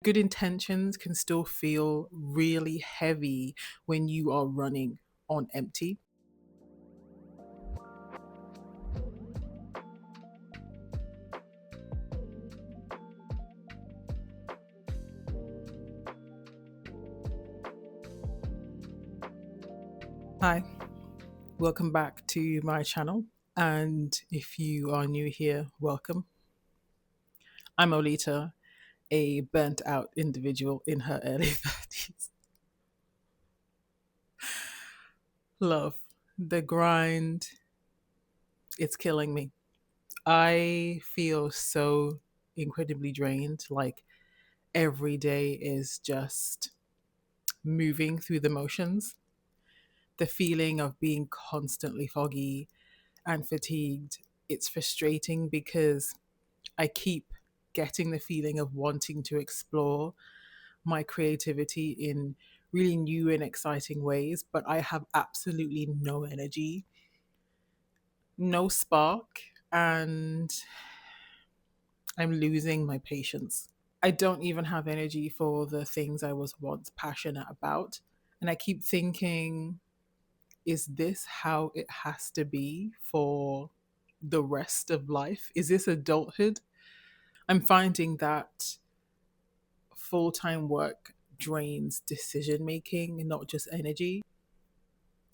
good intentions can still feel really heavy when you are running on empty. Hi, welcome back to my channel. And if you are new here, welcome. I'm Olita, a burnt out individual in her early 30s. Love, the grind, it's killing me. I feel so incredibly drained. Like every day is just moving through the motions. The feeling of being constantly foggy and fatigued, it's frustrating because I keep getting the feeling of wanting to explore my creativity in really new and exciting ways, but I have absolutely no energy, no spark, and I'm losing my patience. I don't even have energy for the things I was once passionate about. And I keep thinking, is this how it has to be for the rest of life? Is this adulthood? I'm finding that full time work drains decision making and not just energy.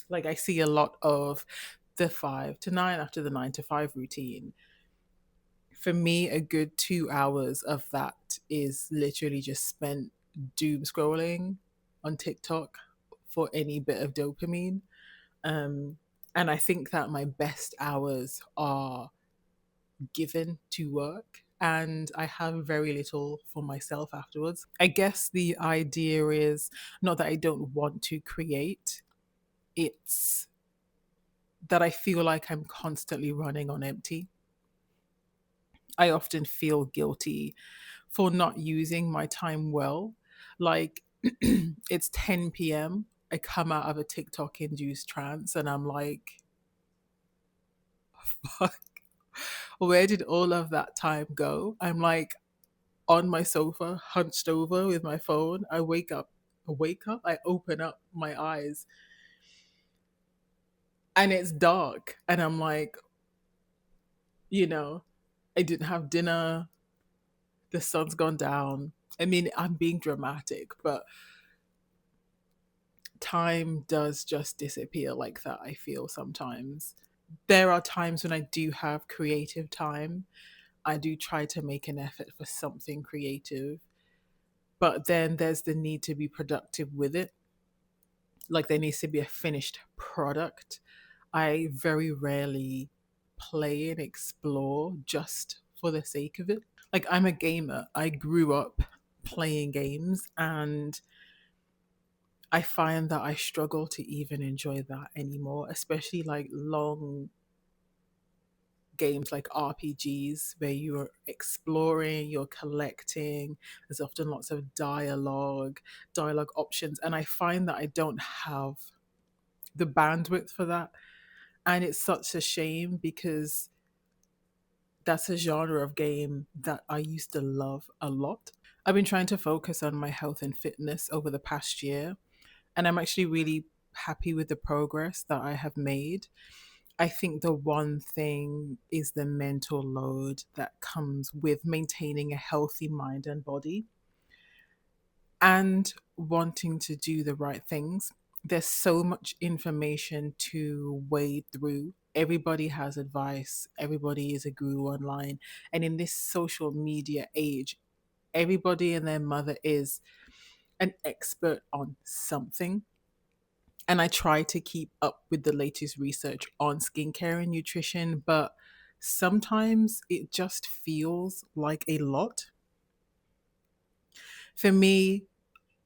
Like, I see a lot of the 5 to 9 after the 9 to 5 routine. For me, a good 2 hours of that is literally just spent doom scrolling on TikTok for any bit of dopamine. Um, and I think that my best hours are given to work and I have very little for myself afterwards. I guess the idea is not that I don't want to create, it's that I feel like I'm constantly running on empty. I often feel guilty for not using my time well. Like it's 10 p.m. I come out of a TikTok induced trance and I'm like, fuck, where did all of that time go? I'm like on my sofa, hunched over with my phone. I open up my eyes and it's dark. And I'm like, you know, I didn't have dinner. The sun's gone down. I mean, I'm being dramatic, but time does just disappear like that, I feel sometimes. There are times when I do have creative time. I do try to make an effort for something creative, but then there's the need to be productive with it. Like there needs to be a finished product. I very rarely play and explore just for the sake of it. Like I'm a gamer. I grew up playing games and I find that I struggle to even enjoy that anymore, especially like long games like RPGs where you're exploring, you're collecting. There's often lots of dialogue options. And I find that I don't have the bandwidth for that. And it's such a shame because that's a genre of game that I used to love a lot. I've been trying to focus on my health and fitness over the past year, and I'm actually really happy with the progress that I have made. I think the one thing is the mental load that comes with maintaining a healthy mind and body and wanting to do the right things. There's so much information to wade through. Everybody has advice, everybody is a guru online. And in this social media age, everybody and their mother is an expert on something. And I try to keep up with the latest research on skincare and nutrition, but sometimes it just feels like a lot. For me,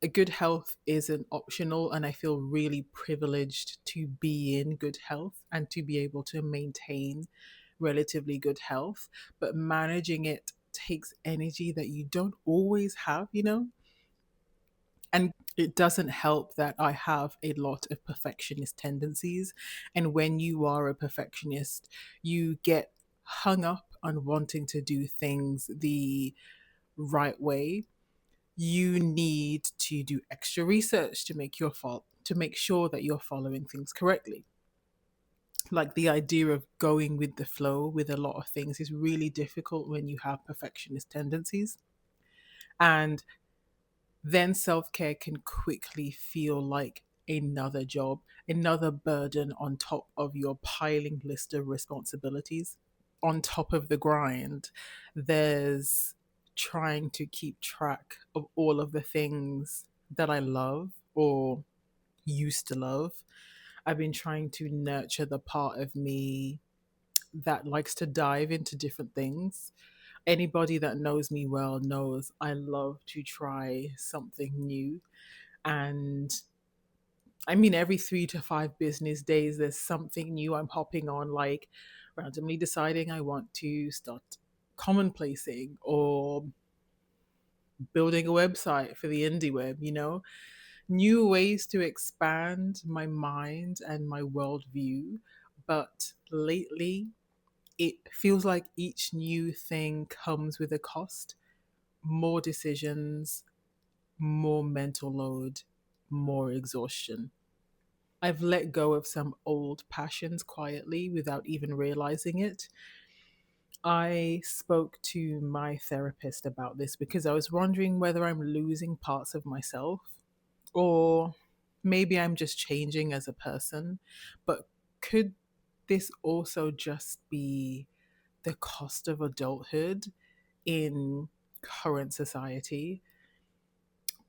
a good health isn't optional, and I feel really privileged to be in good health and to be able to maintain relatively good health. But managing it takes energy that you don't always have. And it doesn't help that I have a lot of perfectionist tendencies. And when you are a perfectionist, you get hung up on wanting to do things the right way. you need to do extra research to make sure that you're following things correctly. Like the idea of going with the flow with a lot of things is really difficult when you have perfectionist tendencies. And then self care can quickly feel like another job, another burden on top of your piling list of responsibilities. On top of the grind, there's trying to keep track of all of the things that I love or used to love. I've been trying to nurture the part of me that likes to dive into different things. Anybody that knows me well knows I love to try something new. And I mean, every 3 to 5 business days, there's something new I'm hopping on, like randomly deciding I want to start commonplacing or building a website for the indie web. New ways to expand my mind and my worldview. But lately, it feels like each new thing comes with a cost, more decisions, more mental load, more exhaustion. I've let go of some old passions quietly without even realizing it. I spoke to my therapist about this because I was wondering whether I'm losing parts of myself or maybe I'm just changing as a person. But could this also just be the cost of adulthood in current society?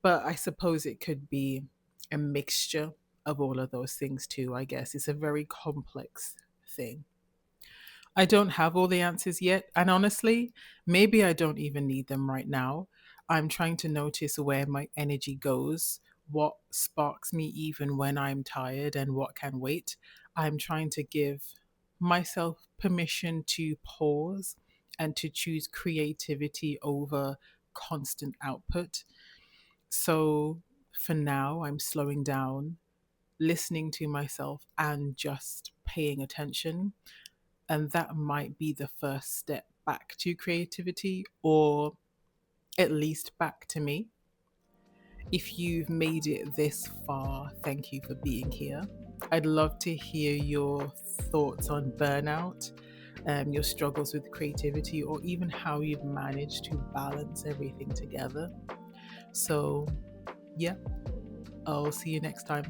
But I suppose it could be a mixture of all of those things too, I guess. It's a very complex thing. I don't have all the answers yet. And honestly, maybe I don't even need them right now. I'm trying to notice where my energy goes, what sparks me even when I'm tired, and what can wait. I'm trying to give myself permission to pause and to choose creativity over constant output. So for now, I'm slowing down, listening to myself, and just paying attention. And that might be the first step back to creativity, or at least back to me. If you've made it this far, thank you for being here. I'd love to hear your thoughts on burnout, your struggles with creativity, or even how you've managed to balance everything together. So, yeah, I'll see you next time.